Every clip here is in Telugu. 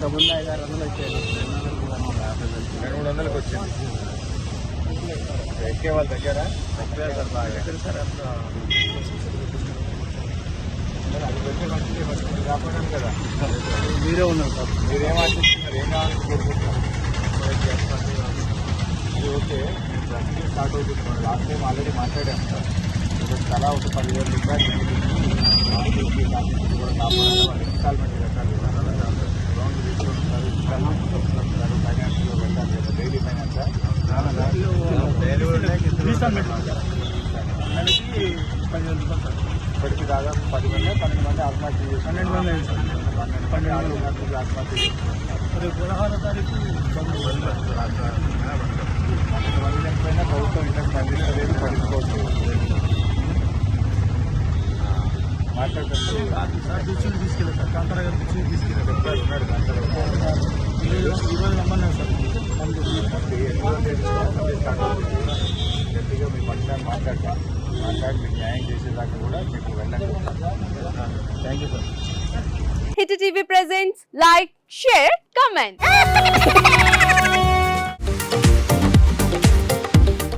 ఇంతకుముందు 500-600 వచ్చాయి. 200-300 వచ్చింది. ఎక్కే వాళ్ళ దగ్గర సార్ బాగా సార్ అప్పుడు అది వచ్చే మంచిది కాపాడాను కదా. మీరే ఉన్నారు సార్. మీరేం ఆశిస్తున్నారు, ఏం కావాలని కోరుకుంటున్నారు? ఇది ఓకే, ప్రస్తుతం స్టార్ట్ అవుతుంది. లాస్ట్ టైం ఆల్రెడీ మాట్లాడాము సార్. ఇప్పుడు తలా ఒక 10,000 రూపాయలు కూడా కాపాడాలి. వాళ్ళు ఇన్స్టాల్మెంట్ కట్టాలి, లోన్ తీసుకుంటున్నారు, ఇన్స్టాల్మెంట్ వస్తున్నారు, ఫైనాన్స్లో పెట్టాలి కదా, డైలీ ఫైనాన్స్ నెలకి 10,000 రూపాయలు సార్. ఇప్పటికి దాదాపు 10 మంది 12 మంది ఆత్మహత్య చేసి 12 మంది అయింది సార్. 12 మంది ఆత్మహత్య చేస్తున్నారు. రేపు 16వ తారీఖు 12 మంది చనిపోయినా ప్రభుత్వం ఇంకా స్పందించలేదు, పడుకోవచ్చు. మాట్లాడుతుంది సార్ బీచ్ని తీసుకెళ్ళారు సార్. కాంతారా గారు బీచ్ని తీసుకెళ్ళారు. చెప్పారు, ఉన్నాడు ఈరోజు రమ్మన్నారు సార్. గట్టిగా మీ పక్షాన్ని మాట్లాడి మీకు న్యాయం చేసేదాకా కూడా మీకు వెళ్ళండి. Thank you sir. Hit TV presents like, share, comment.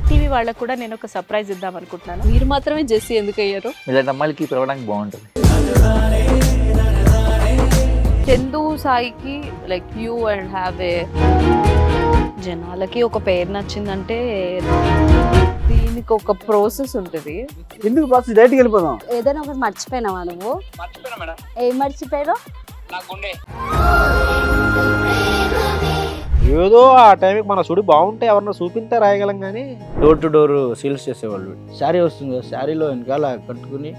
TV వాళ్ళకు కూడా నేను ఒక సర్ప్రైజ్ ఇద్దాం అనుకుంటున్నాను. మీరు మాత్రమే జెస్సీ ఎందుకు అయ్యారు? ఇలాంటి అమ్మాయిలకి పిలవడానికి బాగుంటుంది. చందు సాయికి like you and have a జనాలకి ఒక పేరు నచ్చిందంటే దీనికి ఒక ప్రాసెస్ ఉంటుంది. ఎందుకు ప్రాసెస్ డైరెక్ట్కి వెళ్ళిపోదాం. ఏదైనా ఒకటి మర్చిపోయినావా నువ్వు? ఏం మర్చిపోయావు? ఏదో ఆ టైంకి మన సుడి బాగుంటే ఎవరన్నా చూపిస్తే రాయగలం కానీ డోర్ టు డోర్ సేల్స్ చేసేవాళ్ళు. శారీ వస్తుంది, శారీలో వెనకాల కట్టుకుని